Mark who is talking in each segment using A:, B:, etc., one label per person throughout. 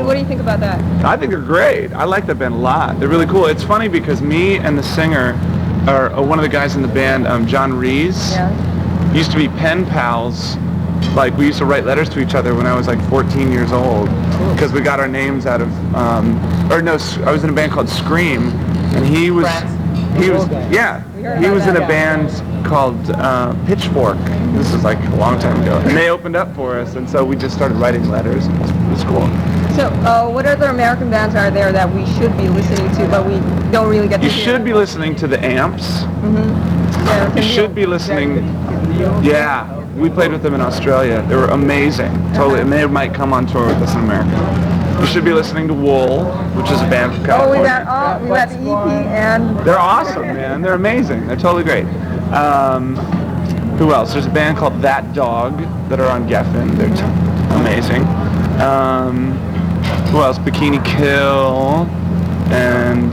A: What do you think about that?
B: I think they're great. I like that band a lot. They're really cool. It's funny because me and the singer are one of the guys in the band, John Rees, used to be pen pals. Like, we used to write letters to each other when I was like 14 years old because we got our names out of, I was in a band called Scream, and he was in a band called Pitchfork. This was like a long time ago, and they opened up for us, and so we just started writing letters. It was cool.
A: So, what other American bands are there that we should be listening to, but we don't really get to hear?
B: You should be listening to the Amps. You should be listening. Yeah, we played with them in Australia. They were amazing, totally, and they might come on tour with us in America. You should be listening to Wool, which is a band from California.
A: We got the EP, and
B: they're awesome, man. They're amazing. They're totally great. Who else? There's a band called That Dog that are on Geffen. They're amazing. Who else? Bikini Kill and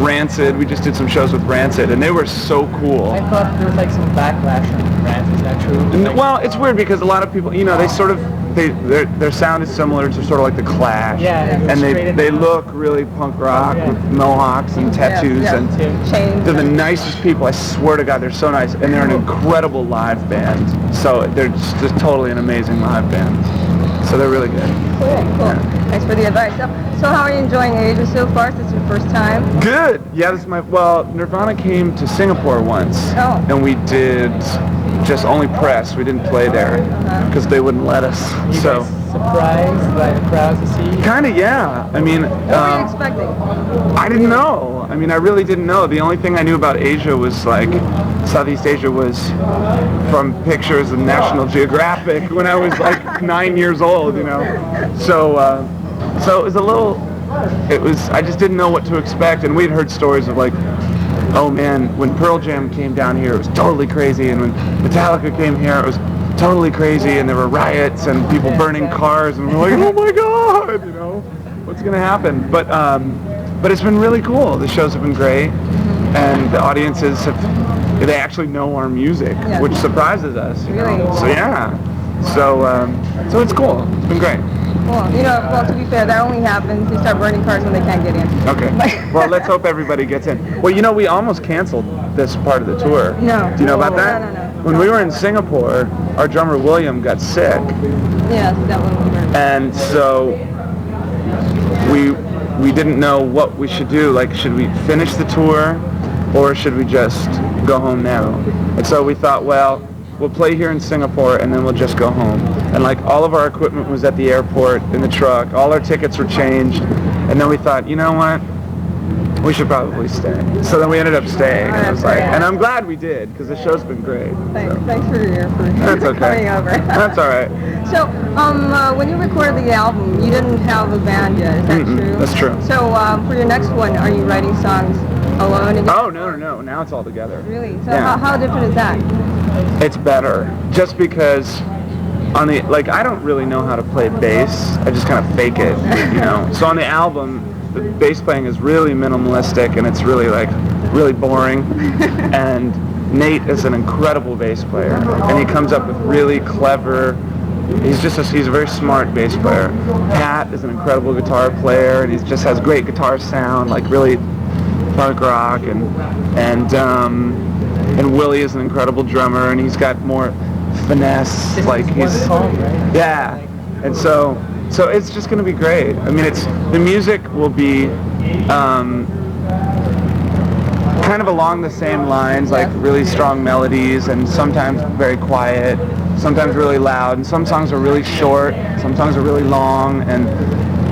B: Rancid. We just did some shows with Rancid, and they were so cool.
C: I thought there was like some backlash on Rancid. Is that true?
B: Well, it's weird because a lot of people, they sort of, their sound is similar to sort of like the Clash.
C: Yeah.
B: And they look really punk rock with mohawks and tattoos, and they're the nicest people. I swear to God, they're so nice, and they're an incredible live band. So they're just totally an amazing live band. So they're really good.
A: Cool. Yeah. Thanks for the advice. So how are you enjoying Asia so far? This is your first time?
B: Good. Yeah, this is Nirvana came to Singapore once, and we did just only press. We didn't play there because they wouldn't let us.
C: You guys surprised by the crowd to see?
B: Kind of, yeah. I mean,
A: what were you expecting?
B: I didn't know. I mean, I really didn't know. The only thing I knew about Asia was like Southeast Asia was from pictures of National Geographic when I was like 9 years old, So it was a little. I just didn't know what to expect, and we'd heard stories of like, oh man, when Pearl Jam came down here, it was totally crazy, and when Metallica came here, it was totally crazy, and there were riots and people burning cars, and we're like, oh my God, what's gonna happen? But it's been really cool. The shows have been great, and the audiences they actually know our music, which surprises us. So yeah, so it's cool. It's been great.
A: Well, to be fair, that only happens. They start burning cars when they can't get in.
B: Okay. Well, let's hope everybody gets in. Well, we almost canceled this part of the tour.
A: No.
B: Do you know about that?
A: No.
B: When we were in Singapore, our drummer William got sick.
A: Yes, that one we heard.
B: And so we didn't know what we should do. Like, should we finish the tour, or should we just go home now? And so we thought, well, we'll play here in Singapore, and then we'll just go home. And like all of our equipment was at the airport in the truck. All our tickets were changed. And then we thought, you know what? We should probably stay. So then we ended up staying. And I was like, and I'm glad we did because the show's been great.
A: Thanks for
B: That's okay.
A: coming over.
B: That's all right.
A: So when you recorded the album, you didn't have a band yet. Is that true?
B: That's true.
A: So for your next one, are you writing songs alone again?
B: Oh no. Now it's all together.
A: Really? So how different is that?
B: It's better. Just because I don't really know how to play bass. I just kind of fake it, So on the album, the bass playing is really minimalistic, and it's really really boring. And Nate is an incredible bass player, and he comes up with really clever. He's a very smart bass player. Pat is an incredible guitar player, and he just has great guitar sound, like really punk rock, and Willie is an incredible drummer, and he's got more finesse, and so it's just going to be great. I mean, the music will be kind of along the same lines, like really strong melodies, and sometimes very quiet, sometimes really loud, and some songs are really short, some songs are really long, and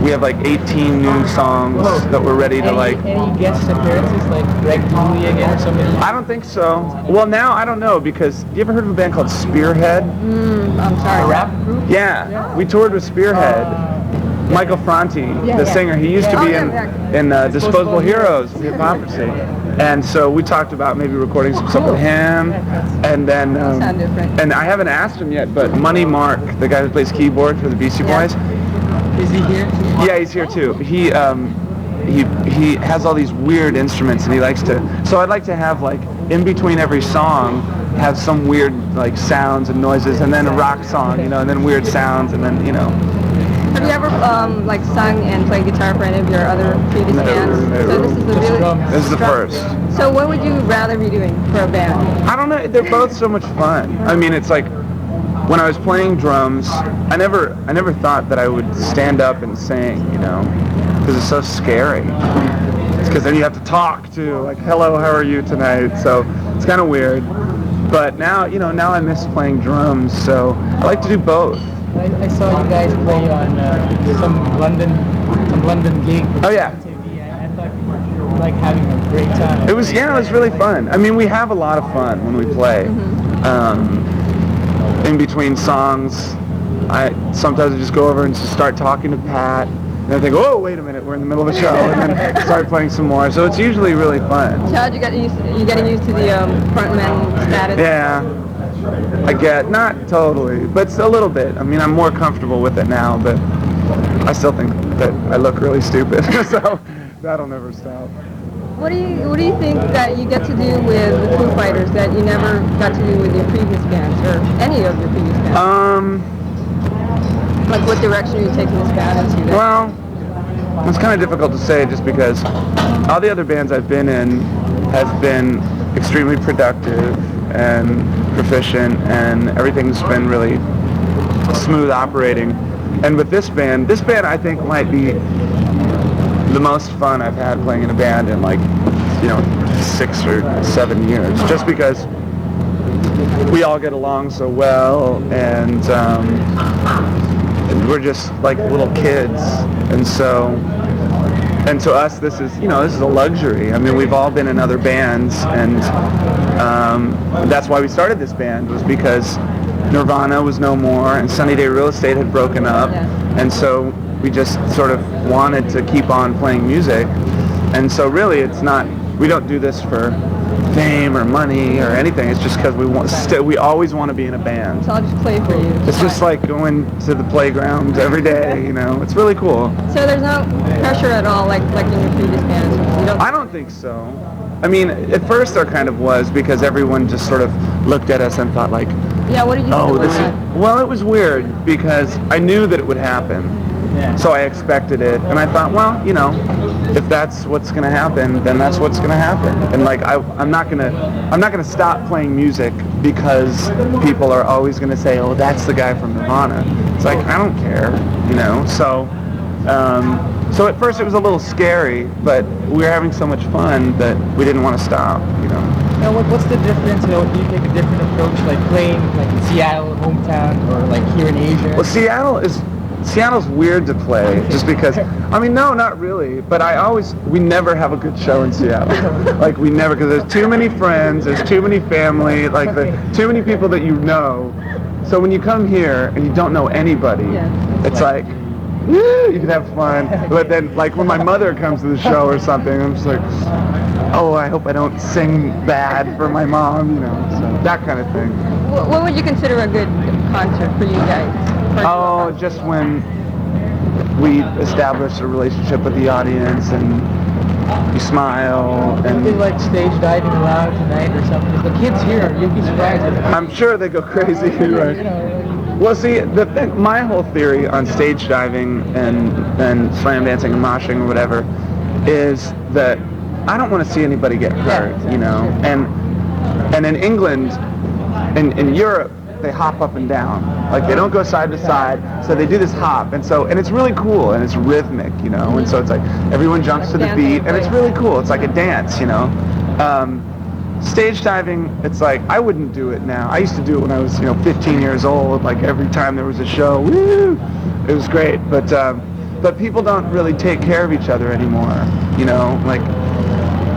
B: we have like 18 new songs that we're ready to like.
C: Any guest appearances like Greg Dooley again or somebody?
B: I don't think so. Well, now I don't know, because you ever heard of a band called Spearhead?
A: I'm sorry.
C: A rap group?
B: Yeah, we toured with Spearhead. Michael Franti, the singer, he used to be in Disposable Heroes, Hypocrisy. And so we talked about maybe recording some stuff with him, and then and I haven't asked him yet, but Money Mark, the guy who plays keyboard for the Beastie Boys.
C: Is he here?
B: Yeah, he's here too. He has all these weird instruments, and he likes to. So I'd like to have like in between every song, have some weird like sounds and noises, and then a rock song, and then weird sounds, and then
A: Have you ever like sung and played guitar for any of your other previous
B: No,
A: bands?
B: no.
A: So this is the
C: Just
A: really
C: drums.
B: This is the first.
A: So what would you rather be doing for a band?
B: I don't know. They're both so much fun. I mean, it's like when I was playing drums, I never thought that I would stand up and sing, you know, because it's so scary. It's because then you have to talk to, like, hello, how are you tonight? So it's kind of weird. But now, you know, now I miss playing drums, so I like to do both.
C: I saw you guys play on some London gig.
B: Oh, yeah.
C: Inteview. I thought you were like having a great time.
B: It was really fun. I mean, we have a lot of fun when we play. In between songs, I sometimes just go over and just start talking to Pat, and I think, oh, wait a minute, we're in the middle of a show, and then start playing some more. So it's usually really fun.
A: So how'd you get used to, you getting used to the frontman status?
B: Yeah, I get, not totally, but a little bit. I mean, I'm more comfortable with it now, but I still think that I look really stupid, so that'll never stop.
A: What do you think that you get to do with the Foo Fighters that you never got to do with your previous bands or any of your previous bands? Like what direction are you taking this band into?
B: Well, it's kind of difficult to say just because all the other bands I've been in have been extremely productive and proficient, and everything's been really smooth operating. And with this band I think might be the most fun I've had playing in a band in, like, you know, 6 or 7 years, just because we all get along so well, and we're just like little kids, and to us this is, you know, this is a luxury. I mean, we've all been in other bands, and that's why we started this band, was because Nirvana was no more and Sunny Day Real Estate had broken up, and so we just sort of wanted to keep on playing music. And so really it's not, we don't do this for fame or money or anything. It's just because we always want to be in a band.
A: So I'll just play for you.
B: It's just like going to the playground every day, you know. It's really cool.
A: So there's no pressure at all, like in your previous bands?
B: I don't think so. I mean, at first there kind of was, because everyone just sort of looked at us and thought like,
A: yeah, what did you
B: oh,
A: think
B: this
A: about
B: is, well, it was weird because I knew that it would happen.
C: Yeah.
B: So I expected it, and I thought, well, you know, if that's what's gonna happen, then that's what's gonna happen. And like, I'm not gonna stop playing music because people are always gonna say, oh, that's the guy from Nirvana. It's like, I don't care, you know. So at first it was a little scary, but we were having so much fun that we didn't want to stop, you know.
C: Now, what's the difference? You know, do you take a different approach, like playing like in Seattle, hometown, or like here in Asia?
B: Well, Seattle's weird to play, just because, I mean, no, not really, but we never have a good show in Seattle. Like, we never, because there's too many friends, there's too many family, like, too many people that you know. So when you come here and you don't know anybody, it's like, woo, you can have fun. But then, like, when my mother comes to the show or something, I'm just like, oh, I hope I don't sing bad for my mom, you know, so that kind of thing.
A: What would you consider a good concert for you guys?
B: Oh, just when we establish a relationship with the audience and you smile and...
C: Something like stage diving around tonight or something. The kids here, you'd be surprised.
B: I'm sure they go crazy, right?
C: You know,
B: well, see, my whole theory on stage diving and slam dancing and moshing or whatever is that I don't want to see anybody get hurt, you know. And in England, in Europe, they hop up and down. Like, they don't go side to side, so they do this hop, and it's really cool, and it's rhythmic, you know, and so it's like everyone jumps to the beat, and it's really cool. It's like a dance, you know. Stage diving, it's like, I wouldn't do it now. I used to do it when I was, you know, 15 years old, like every time there was a show, woo! It was great, but people don't really take care of each other anymore, you know. Like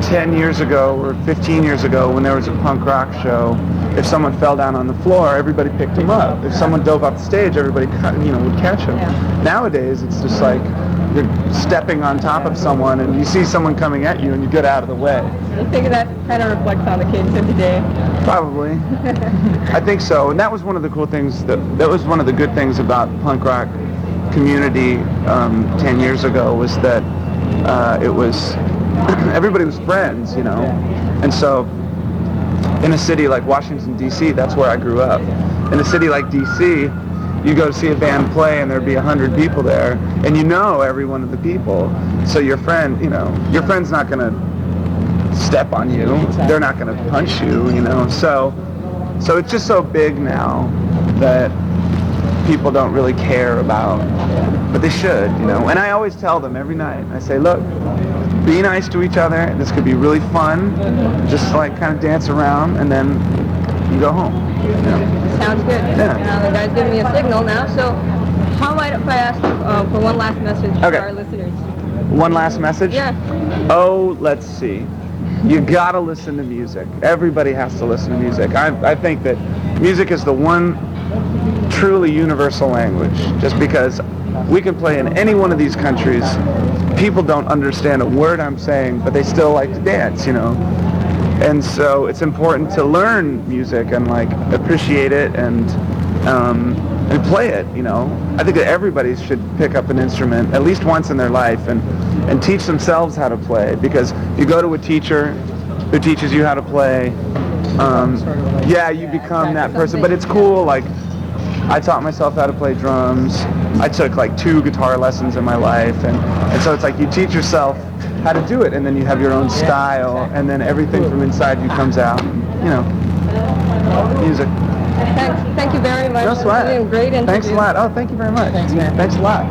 B: 10 yeyears ago or 15 years ago, when there was a punk rock show, if someone fell down on the floor, everybody picked him up. If someone dove off the stage, everybody would catch him. Nowadays, it's just like you're stepping on top of someone and you see someone coming at you and you get out of the way.
A: You think that kind of reflects on the kids of today?
B: Probably. I think so. And that was one of the cool things, that was one of the good things about punk rock community 10 years ago, was that it was, everybody was friends, you know. And so in a city like Washington, D.C., that's where I grew up. In a city like D.C., you go to see a band play and there'd be 100 people there, and you know every one of the people. So your friend, you know, your friend's not going to step on you. They're not going to punch you, you know. So it's just so big now that people don't really care about, but they should, you know. And I always tell them every night, I say, look, be nice to each other. This could be really fun. Just like kind of dance around, and then you go home. You know?
A: Sounds good.
B: Yeah.
A: Now the guy's giving me a signal now. So how might if I ask for one last message
B: Okay.
A: for our listeners?
B: One last message?
A: Yeah.
B: Oh, let's see. You gotta listen to music. Everybody has to listen to music. I think that music is the one truly universal language, just because we can play in any one of these countries. People don't understand a word I'm saying, but they still like to dance, you know. And so it's important to learn music and like appreciate it and play it, you know. I think that everybody should pick up an instrument at least once in their life and teach themselves how to play, because you go to a teacher who teaches you how to play, yeah, you become that person. But it's cool, like I taught myself how to play drums. I took like 2 guitar lessons in my life, and so it's like you teach yourself how to do it, and then you have your own style, and then everything from inside you comes out, you know. Music.
A: Thank you very much.
B: No sweat.
A: Great interview.
B: Thanks a lot. Oh, thank you very much.
C: Thanks, man.
B: Thanks a lot.